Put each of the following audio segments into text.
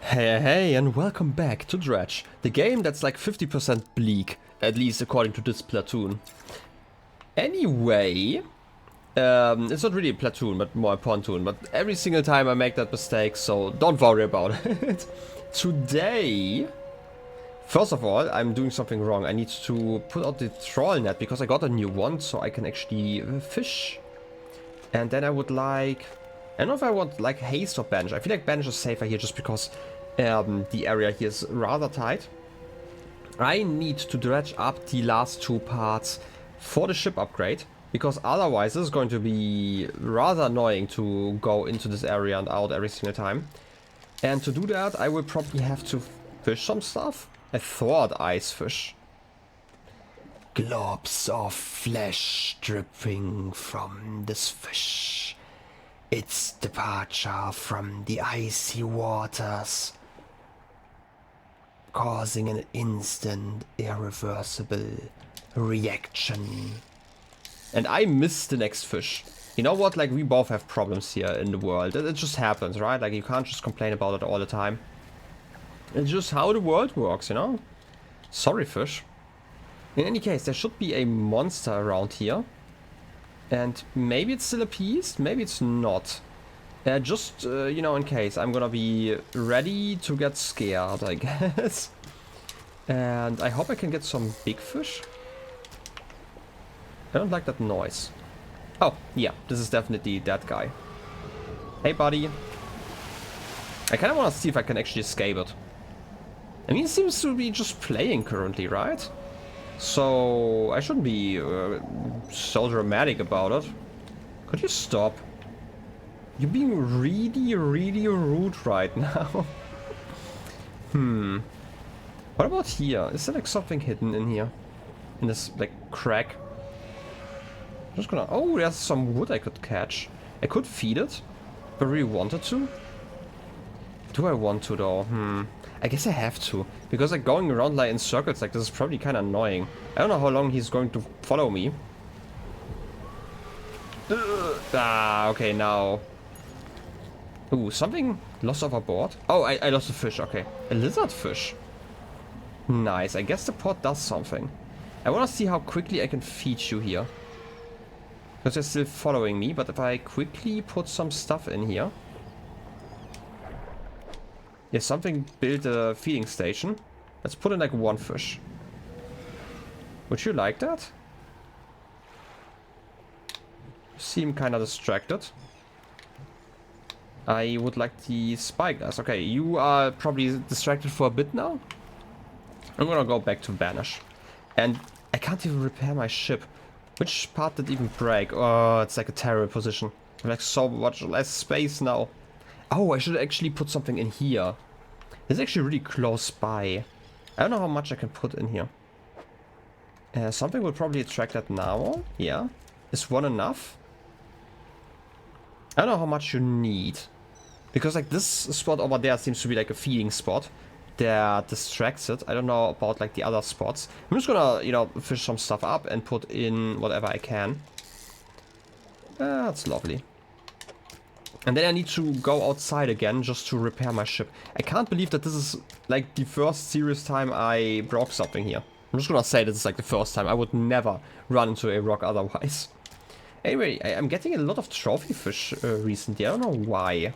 Hey, and welcome back to Dredge, the game that's like 50% bleak, at least according to this platoon. Anyway, it's not really a platoon, but more a pontoon, but every single time I make that mistake, so don't worry about it. Today, first of all, I'm doing something wrong. I need to put out the trawl net because I got a new one, so I can actually fish. And then I would like... I don't know if I want like haste or bench. I feel like bench is safer here just because the area here is rather tight. I need to dredge up the last two parts for the ship upgrade, because otherwise this is going to be rather annoying to go into this area and out every single time. And to do that, I will probably have to fish some stuff. I thought ice fish. Globs of flesh dripping from this fish. Its departure from the icy waters, causing an instant, irreversible reaction. And I missed the next fish. You know what, like we both have problems here in the world. It just happens, right? Like you can't just complain about it all the time. It's just how the world works, you know? Sorry, fish. In any case, there should be a monster around here. And maybe it's still a piece, maybe it's not. You know, in case, I'm gonna be ready to get scared, I guess. And I hope I can get some big fish. I don't like that noise. Oh, yeah, this is definitely that guy. Hey, buddy. I kind of want to see if I can actually escape it. I mean, it seems to be just playing currently, right? So, I shouldn't be so dramatic about it. Could you stop? You're being really, really rude right now. What about here? Is there like something hidden in here? In this like crack? I'm just gonna... Oh, there's some wood I could catch. I could feed it, but I really wanted to. Do I want to though? I guess I have to, because like going around like in circles like this is probably kind of annoying. I don't know how long he's going to follow me. Okay, now. Ooh, something lost overboard. Oh, I lost a fish, okay. A lizard fish. Nice, I guess the pot does something. I want to see how quickly I can feed you here. Because they're still following me, but if I quickly put some stuff in here. Yeah, something built a feeding station. Let's put in like one fish. Would you like that? You seem kind of distracted. I would like the spyglass. Okay, you are probably distracted for a bit now. I'm gonna go back to Banish. And I can't even repair my ship. Which part did even break? Oh, it's like a terrible position. Like so much less space now. Oh, I should actually put something in here. It's actually really close by. I don't know how much I can put in here. Something will probably attract that now. Yeah. Is one enough? I don't know how much you need. Because like this spot over there seems to be like a feeding spot that distracts it. I don't know about like the other spots. I'm just gonna, you know, fish some stuff up and put in whatever I can. That's lovely. And then I need to go outside again just to repair my ship. I can't believe that this is like the first serious time I broke something here. I'm just gonna say this is like the first time. I would never run into a rock otherwise. Anyway, I'm getting a lot of trophy fish recently. I don't know why.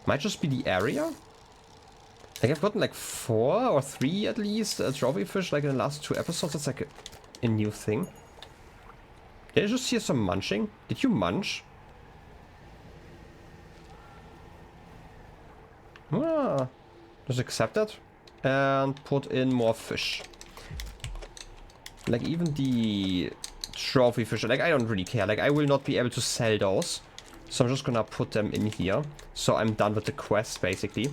Might just be the area. Like I've gotten like 4 or 3 at least trophy fish like in the last 2 episodes. That's like a new thing. Did I just hear some munching? Did you munch? Just accept it and put in more fish. Like even the trophy fish, like I don't really care. Like I will not be able to sell those. So I'm just gonna put them in here. So I'm done with the quest basically.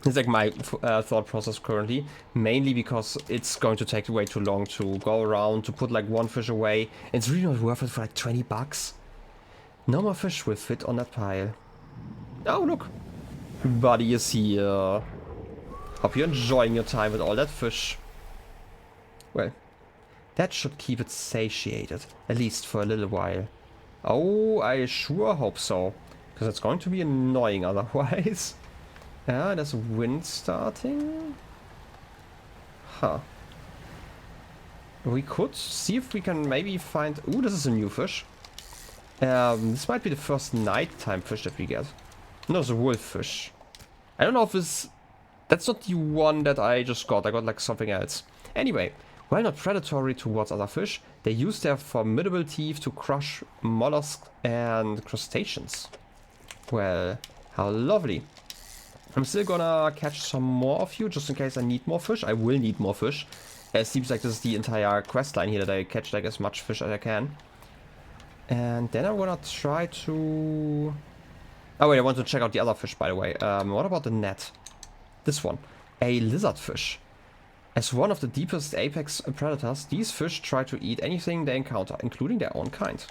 It's like my thought process currently. Mainly because it's going to take way too long to go around to put like one fish away. It's really not worth it for like 20 bucks. No more fish will fit on that pile. Oh look. Buddy is here. Hope you're enjoying your time with all that fish. Well, that should keep it satiated, at least for a little while. Oh, I sure hope so. Because it's going to be annoying otherwise. Yeah, there's wind starting. Huh. We could see if we can maybe find... Ooh, this is a new fish. This might be the first nighttime fish that we get. No, it's a wolf fish. I don't know if this... That's not the one that I just got. I got like something else. Anyway, while not predatory towards other fish, they use their formidable teeth to crush mollusks and crustaceans. Well, how lovely. I'm still gonna catch some more of you, just in case I need more fish. I will need more fish. It seems like this is the entire quest line here, that I catch like as much fish as I can. And then I'm gonna try to... Oh wait, I want to check out the other fish, by the way. What about the net? This one. A lizardfish. As one of the deepest apex predators, these fish try to eat anything they encounter, including their own kind.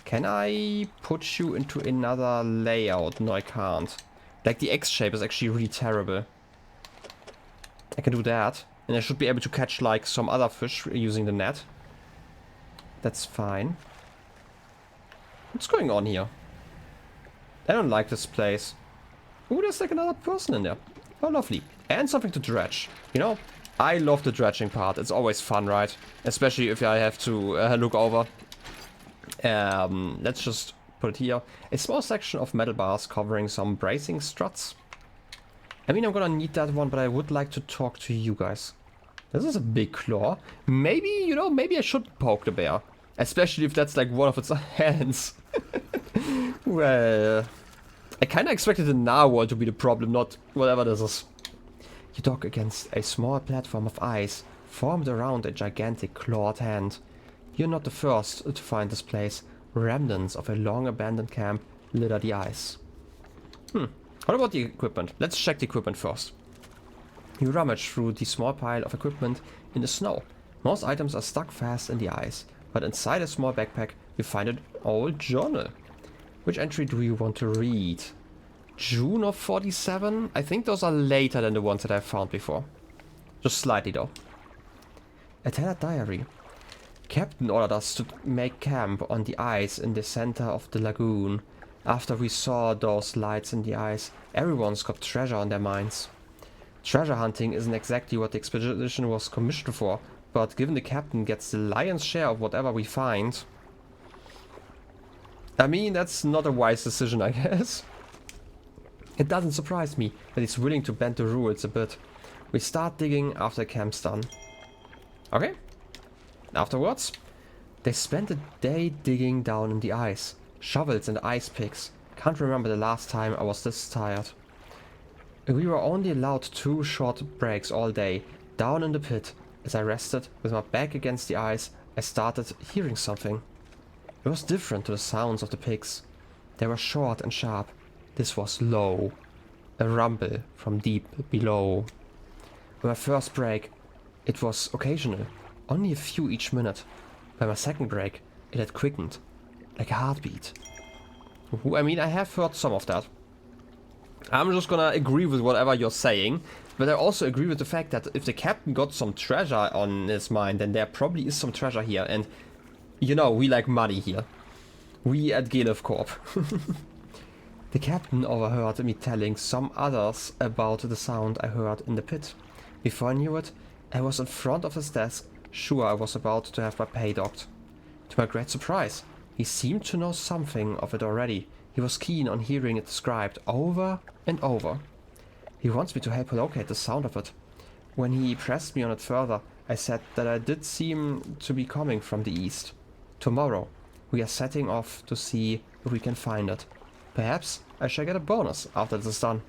Can I put you into another layout? No, I can't. Like, the X shape is actually really terrible. I can do that. And I should be able to catch, like, some other fish using the net. That's fine. What's going on here? I don't like this place. Ooh, there's like another person in there. Oh, lovely. And something to dredge. You know, I love the dredging part. It's always fun, right? Especially if I have to look over. Let's just put it here. A small section of metal bars covering some bracing struts. I mean, I'm gonna need that one, but I would like to talk to you guys. This is a big claw. Maybe, you know, maybe I should poke the bear. Especially if that's like one of its hands. Well, I kinda expected the narwhal to be the problem, not whatever this is. You dock against a small platform of ice formed around a gigantic clawed hand. You're not the first to find this place. Remnants of a long abandoned camp litter the ice. What about the equipment? Let's check the equipment first. You rummage through the small pile of equipment in the snow. Most items are stuck fast in the ice, but inside a small backpack you find an old journal. Which entry do you want to read? June of 47? I think those are later than the ones that I found before. Just slightly though. A tattered diary. Captain ordered us to make camp on the ice in the center of the lagoon. After we saw those lights in the ice, everyone's got treasure on their minds. Treasure hunting isn't exactly what the expedition was commissioned for, but given the captain gets the lion's share of whatever we find... I mean, that's not a wise decision, I guess. It doesn't surprise me that he's willing to bend the rules a bit. We start digging after camp's done. Okay. Afterwards, they spent a day digging down in the ice. Shovels and ice picks. Can't remember the last time I was this tired. We were only allowed 2 short breaks all day, down in the pit. As I rested with my back against the ice, I started hearing something. It was different to the sounds of the picks. They were short and sharp. This was low. A rumble from deep below. With my first break, it was occasional, only a few each minute. By my second break, it had quickened, like a heartbeat. I mean, I have heard some of that. I'm just gonna agree with whatever you're saying, but I also agree with the fact that if the captain got some treasure on his mind, then there probably is some treasure here, and you know, we like money here. We at Galef Corp. The captain overheard me telling some others about the sound I heard in the pit. Before I knew it, I was in front of his desk, sure I was about to have my pay docked. To my great surprise, he seemed to know something of it already. He was keen on hearing it described over and over. He wants me to help locate the sound of it. When he pressed me on it further, I said that I did seem to be coming from the east. Tomorrow, we are setting off to see if we can find it. Perhaps I shall get a bonus after this is done.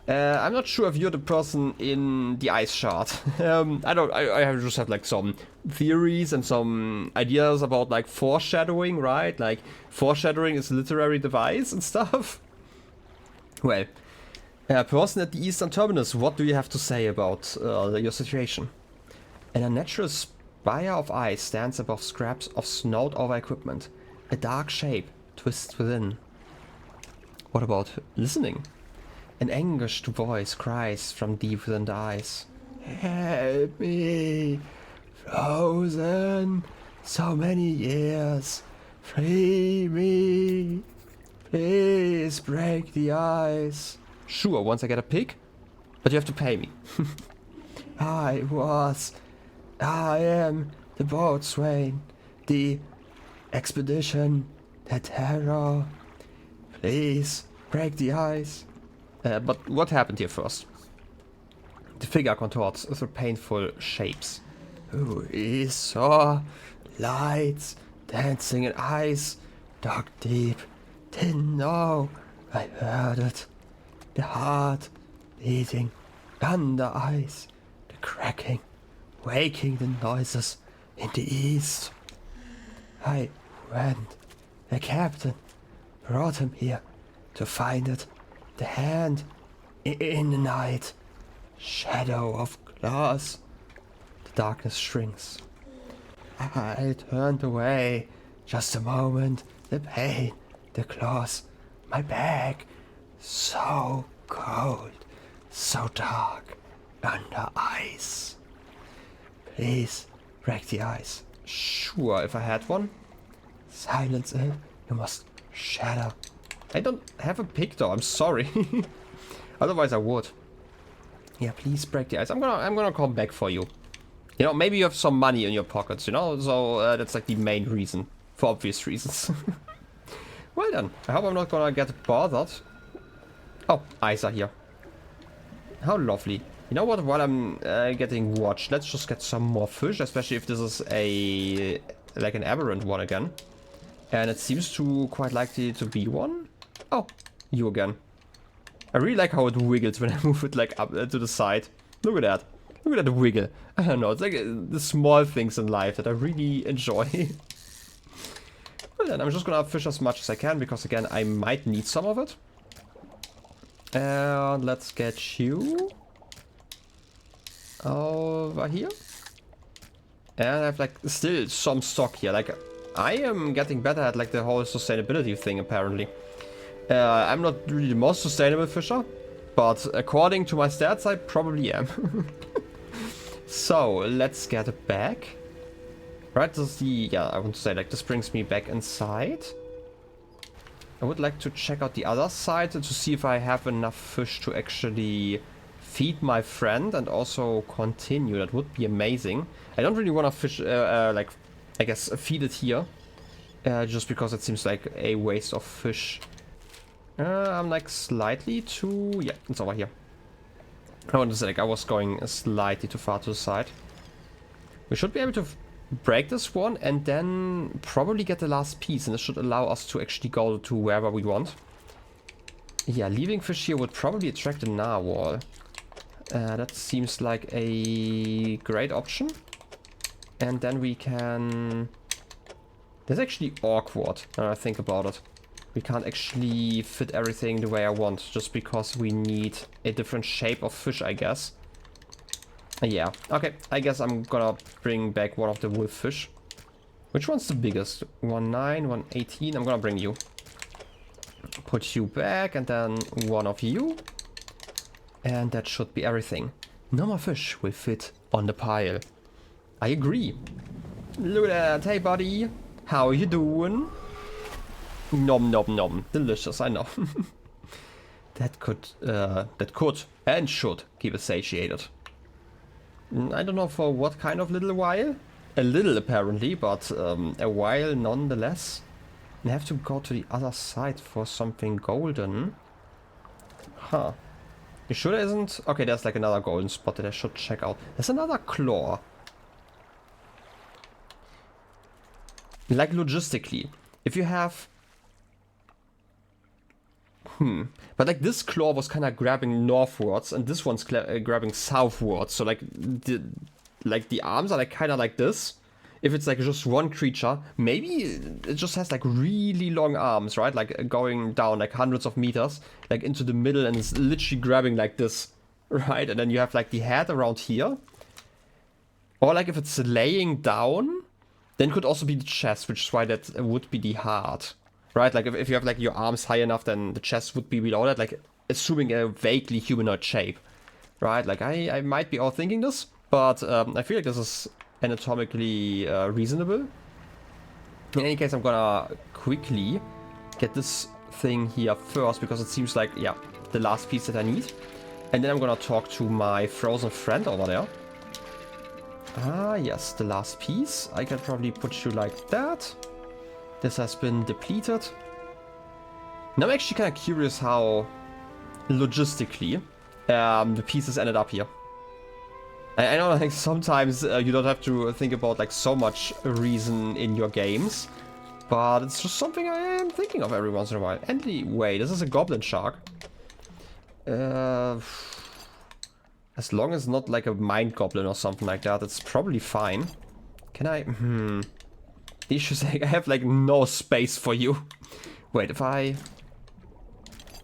I'm not sure if you're the person in the ice shard. I just have like some theories and some ideas about like foreshadowing, right? Like foreshadowing is a literary device and stuff. Well, person at the eastern terminus, what do you have to say about your situation? An unnatural spire of ice stands above scraps of snowed over equipment. A dark shape twists within. What about listening? An anguished voice cries from deep within the ice. Help me! Frozen! So many years! Free me! Please break the ice! Sure, once I get a pig, but you have to pay me. I am the boatswain, the expedition, the terror. Please break the ice. But what happened here first? The figure contorts through painful shapes. Who is saw lights dancing in ice, dark deep. Didn't know. I heard it. The heart beating under ice, the cracking, waking the noises in the east. I went. The captain brought him here to find it. The hand in the night. Shadow of glass. The darkness shrinks. I turned away. Just a moment. The pain. The claws. My back. So cold. So dark. Under ice. Please break the ice. Sure, if I had one. Silence it. You must shatter. I don't have a pick though, I'm sorry. Otherwise I would. Yeah, please break the ice. I'm gonna come back for you. You know, maybe you have some money in your pockets, you know? So that's like the main reason. For obvious reasons. Well then, I hope I'm not gonna get bothered. Oh, eyes are here. How lovely. You know what, while I'm getting watched, let's just get some more fish, especially if this is a like an aberrant one again. And it seems to quite likely to be one. Oh, you again. I really like how it wiggles when I move it like up to the side. Look at that. Look at that wiggle. I don't know, it's like the small things in life that I really enjoy. Well then, I'm just gonna fish as much as I can because again, I might need some of it. And let's get you over here. And I have like still some stock here. Like I am getting better at like the whole sustainability thing apparently. I'm not really the most sustainable fisher, but according to my stats I probably am. So let's get it back. Right, this is the, yeah, I want to say like this brings me back inside. I would like to check out the other side to see if I have enough fish to actually feed my friend and also continue. That would be amazing. I don't really want to fish, like, I guess, feed it here. Just because it seems like a waste of fish. I'm like slightly too... yeah, it's over here. I want to say like I was going slightly too far to the side. We should be able to break this one and then probably get the last piece, and this should allow us to actually go to wherever we want. Yeah, leaving fish here would probably attract a narwhal. That seems like a great option. And then we can... That's actually awkward when I think about it. We can't actually fit everything the way I want, just because we need a different shape of fish, I guess. Yeah, okay, I guess I'm gonna bring back one of the wolf fish. Which one's the biggest? 1.9, 1.18, I'm gonna bring you. Put you back, and then one of you. And that should be everything. No more fish will fit on the pile. I agree. Look at that, hey buddy. How you doing? Nom nom nom. Delicious, I know. That could and should keep us satiated. I don't know for what kind of little while. A little apparently, but a while nonetheless. I have to go to the other side for something golden. Huh. You sure there isn't? Okay, there's like another golden spot that I should check out. There's another claw. Like logistically, if you have... But like this claw was kind of grabbing northwards and this one's grabbing southwards. So like the arms are like kind of like this. If it's like just one creature, maybe it just has like really long arms, right? Like going down like hundreds of meters, like into the middle, and it's literally grabbing like this, right? And then you have like the head around here. Or like if it's laying down, then could also be the chest, which is why that would be the heart. Right, like if you have like your arms high enough, then the chest would be below that, like assuming a vaguely humanoid shape. Right, like I might be overthinking this, but I feel like this is anatomically reasonable. In any case, I'm gonna quickly get this thing here first, because it seems like, yeah, the last piece that I need. And then I'm gonna talk to my frozen friend over there. Ah, yes, the last piece. I can probably put you like that. This has been depleted. Now I'm actually kind of curious how logistically the pieces ended up here. I know like sometimes you don't have to think about like so much reason in your games, but it's just something I am thinking of every once in a while. Anyway, this is a goblin shark. As long as not like a mind goblin or something like that, it's probably fine. Can I? The issue is like I have like no space for you. Wait, if I...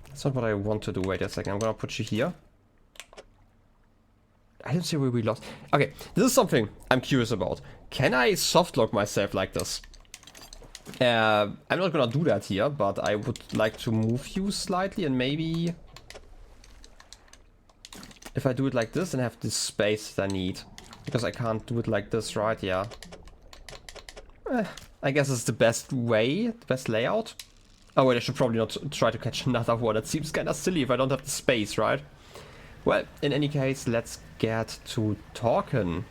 That's not what I want to do. Wait a second, I'm gonna put you here. I don't see where we lost. Okay, this is something I'm curious about. Can I softlock myself like this? I'm not gonna do that here, but I would like to move you slightly and maybe... If I do it like this and have this space that I need. Because I can't do it like this, right? Yeah. I guess it's the best way, the best layout. Oh wait, I should probably not try to catch another one. It seems kind of silly if I don't have the space, right? Well, in any case, let's get to talking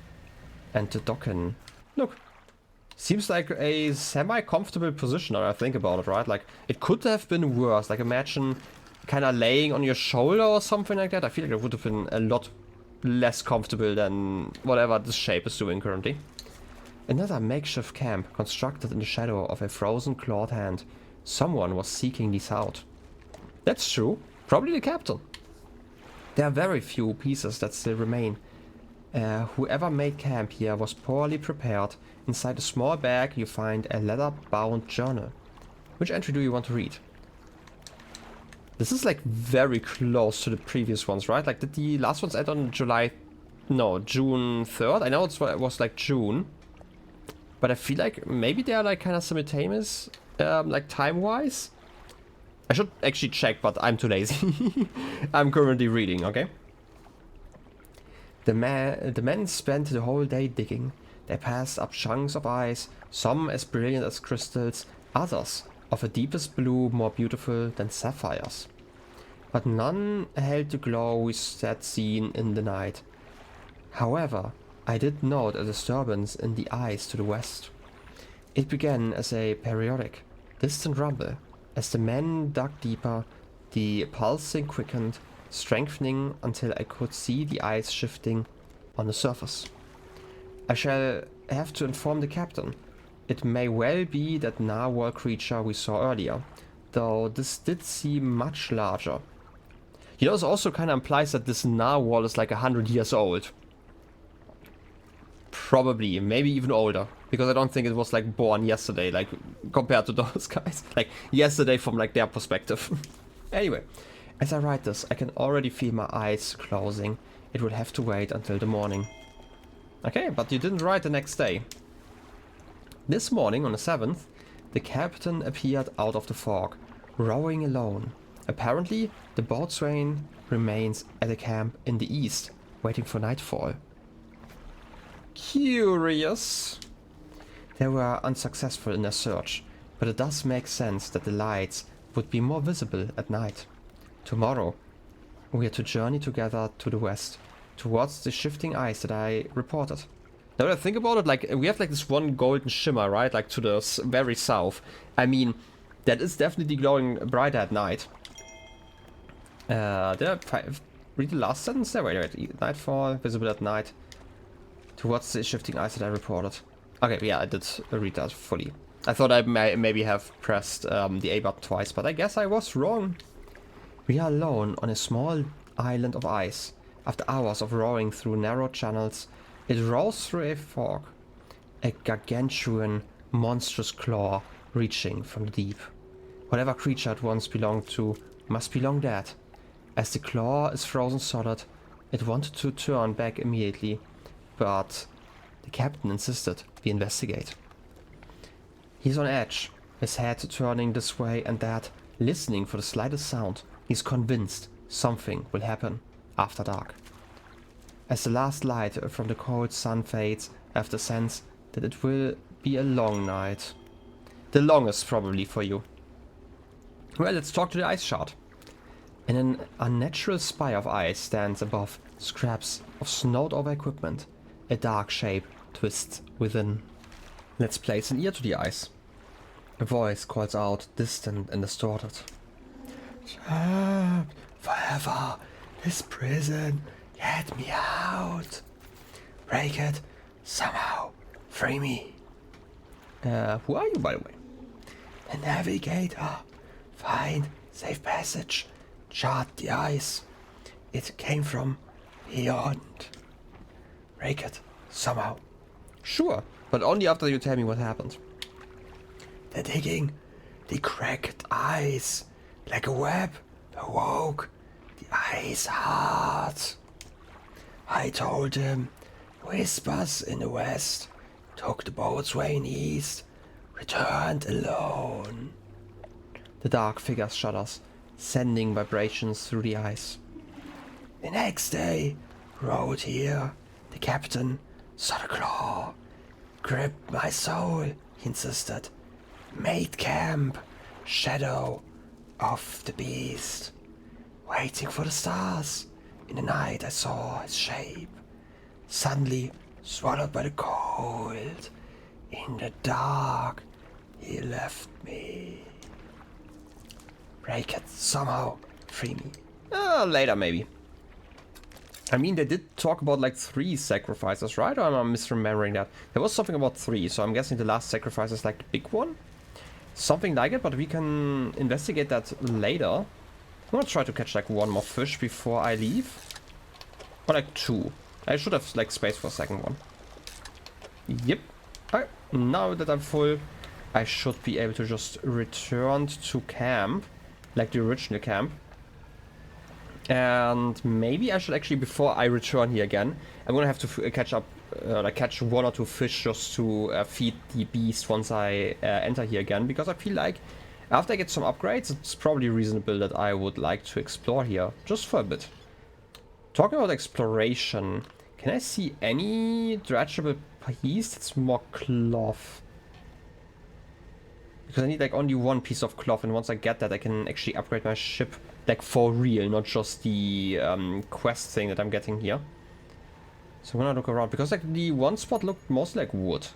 and to docking. Look, seems like a semi-comfortable position now I think about it, right? Like, it could have been worse. Like, imagine kind of laying on your shoulder or something like that. I feel like it would have been a lot less comfortable than whatever this shape is doing currently. Another makeshift camp constructed in the shadow of a frozen clawed hand. Someone was seeking these out. That's true. Probably the captain. There are very few pieces that still remain. Whoever made camp here was poorly prepared. Inside a small bag you find a leather-bound journal. Which entry do you want to read? This is like very close to the previous ones, right? Like did the last ones end on June 3rd? I know it was like June. But I feel like maybe they are like kind of simultaneous, like time-wise. I should actually check, but I'm too lazy. I'm currently reading, okay? The men spent the whole day digging. They passed up chunks of ice, some as brilliant as crystals, others of a deepest blue more beautiful than sapphires. But none held the glow we had seen in the night. However, I did note a disturbance in the ice to the west. It began as a periodic, distant rumble. As the men dug deeper, the pulsing quickened, strengthening until I could see the ice shifting on the surface. I shall have to inform the captain. It may well be that narwhal creature we saw earlier, though this did seem much larger. You know, this also kind of implies that this narwhal is like 100 years old. Probably, maybe even older, because I don't think it was like born yesterday, like compared to those guys. Like yesterday from like their perspective. Anyway, as I write this, I can already feel my eyes closing. It will have to wait until the morning. Okay, but you didn't write the next day. This morning, on the 7th, the captain appeared out of the fog, rowing alone. Apparently, the boatswain remains at the camp in the east, waiting for nightfall. Curious. They were unsuccessful in their search, but it does make sense that the lights would be more visible at night. Tomorrow, we are to journey together to the west, towards the shifting ice that I reported. Now that I think about it, like, we have like this one golden shimmer, right? Like to the very south. I mean, that is definitely glowing brighter at night. Did I read the last sentence there? Wait. Nightfall, visible at night. Towards the shifting ice that I reported. Okay, yeah, I did read that fully. I thought I maybe have pressed the A button twice, but I guess I was wrong. We are alone on a small island of ice. After hours of rowing through narrow channels, it rose through a fog. A gargantuan, monstrous claw reaching from the deep. Whatever creature it once belonged to must be long dead. As the claw is frozen solid, it wanted to turn back immediately, but the captain insisted we investigate. He's on edge, his head turning this way and that, listening for the slightest sound. He's convinced something will happen after dark. As the last light from the cold sun fades, I have the sense that it will be a long night. The longest probably for you. Well, let's talk to the ice shard. and an unnatural spire of ice stands above scraps of snowed over equipment. A dark shape twists within. Let's place an ear to the ice. A voice calls out, distant and distorted. Trapped forever. This prison. Get me out. Break it. Somehow. Free me. Who are you, by the way? A navigator. Find safe passage. Chart the ice. It came from beyond. Break it. Somehow. Sure, but only after you tell me what happened. The digging. The cracked ice. Like a web. Awoke. The ice heart. I told him. Whispers in the west. Took the boat's way east. Returned alone. The dark figure shudders, sending vibrations through the ice. The next day, rode here. The captain saw the claw. Gripped my soul, he insisted. Made camp. Shadow of the beast. Waiting for the stars. In the night I saw his shape. Suddenly swallowed by the cold. In the dark he left me. Break it somehow. Free me. Later maybe. I mean, they did talk about like 3 sacrifices, right? Or am I misremembering that? There was something about 3, so I'm guessing the last sacrifice is like the big one. Something like it, but we can investigate that later. I'm gonna try to catch like 1 more fish before I leave. Or like 2. I should have like space for a second one. Yep. Alright, now that I'm full, I should be able to just return to camp. Like the original camp. And maybe I should actually, before I return here again, I'm gonna have to catch up, like catch 1 or 2 fish just to feed the beast once I enter here again. Because I feel like after I get some upgrades, it's probably reasonable that I would like to explore here just for a bit. Talking about exploration, can I see any dredgeable piece that's more cloth? Because I need like only 1 piece of cloth, and once I get that I can actually upgrade my ship like for real, not just the quest thing that I'm getting here. So I'm gonna look around, because like the one spot looked mostly like wood.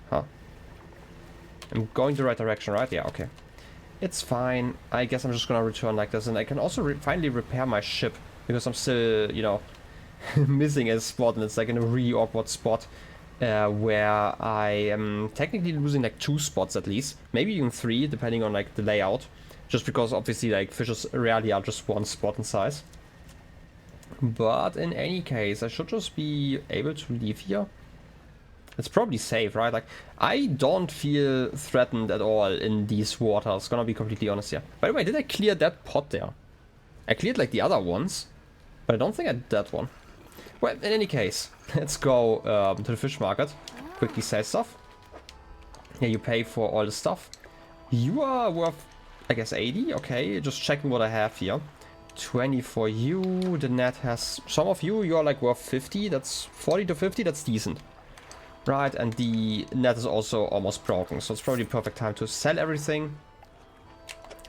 Huh. I'm going the right direction, right? Yeah, okay. It's fine. I guess I'm just gonna return like this, and I can also finally repair my ship, because I'm still, you know, missing a spot, and it's like in a really awkward spot. Where I am technically losing like 2 spots at least, maybe even 3 depending on like the layout, just because obviously like fishes rarely are just 1 spot in size. But in any case, I should just be able to leave here. It's probably safe, right? Like, I don't feel threatened at all in these waters, gonna be completely honest here. By the way, did I clear that pot there? I cleared like the other ones, but I don't think I did that one. Well, in any case, let's go to the fish market. Quickly sell stuff. Yeah, you pay for all the stuff. You are worth, I guess, 80. Okay, just checking what I have here. 20 for you. The net has some of you. You are like worth 50. That's 40 to 50. That's decent. Right, and the net is also almost broken. So it's probably the perfect time to sell everything.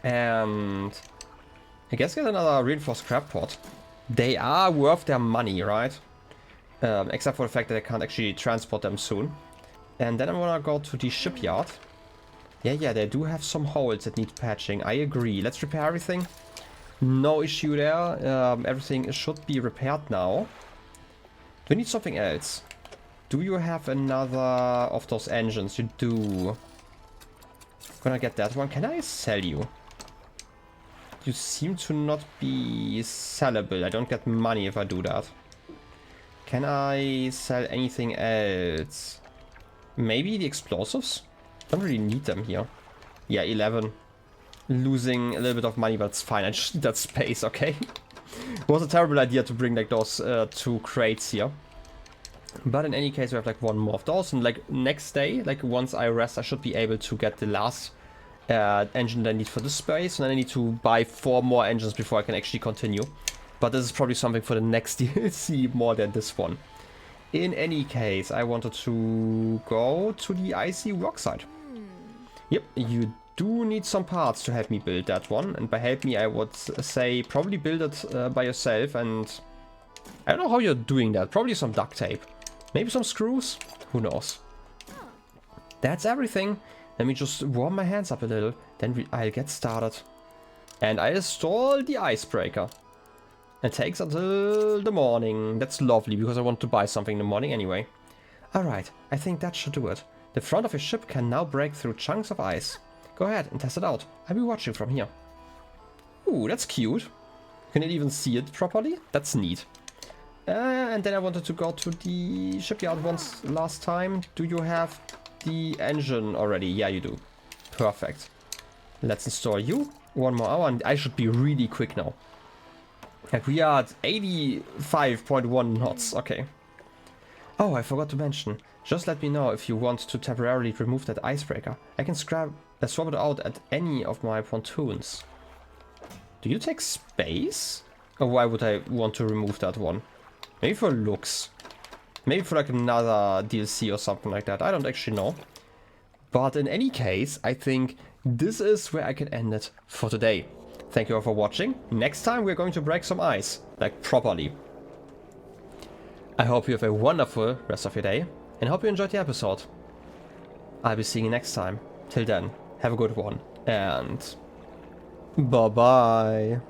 And I guess get another reinforced crab pot. They are worth their money, right? Except for the fact that I can't actually transport them soon. And then I'm gonna go to the shipyard. Yeah, they do have some holes that need patching. I agree. Let's repair everything. No issue there. Everything should be repaired now. Do we need something else? Do you have another of those engines? You do. Gonna get that one. Can I sell you? You seem to not be sellable. I don't get money if I do that. Can I sell anything else? Maybe the explosives? Don't really need them here. Yeah, 11. Losing a little bit of money, but it's fine. I just need that space, okay? It was a terrible idea to bring like those 2 crates here. But in any case, we have like 1 more of those. And like next day, like once I rest, I should be able to get the last engine that I need for this space, and then I need to buy 4 more engines before I can actually continue. But this is probably something for the next DLC more than this one. In any case, I wanted to go to the icy rock side. Yep, you do need some parts to help me build that one. And by help me, I would say probably build it by yourself. And I don't know how you're doing that. Probably some duct tape. Maybe some screws? Who knows? That's everything. Let me just warm my hands up a little. Then I'll get started. And I install the icebreaker. It takes until the morning. That's lovely, because I want to buy something in the morning anyway. Alright, I think that should do it. The front of your ship can now break through chunks of ice. Go ahead and test it out. I'll be watching from here. Ooh, that's cute. Can you even see it properly? That's neat. And then I wanted to go to the shipyard once last time. Do you have the engine already? Yeah, you do. Perfect. Let's install you. 1 more hour and I should be really quick now. Like we are at 85.1 knots. Okay. Oh, I forgot to mention. Just let me know if you want to temporarily remove that icebreaker. I can swap it out at any of my pontoons. Do you take space? Or why would I want to remove that one? Maybe for looks. Maybe for like another DLC or something like that. I don't actually know. But in any case, I think this is where I can end it for today. Thank you all for watching. Next time we're going to break some ice. Like properly. I hope you have a wonderful rest of your day. And hope you enjoyed the episode. I'll be seeing you next time. Till then, have a good one. And bye bye.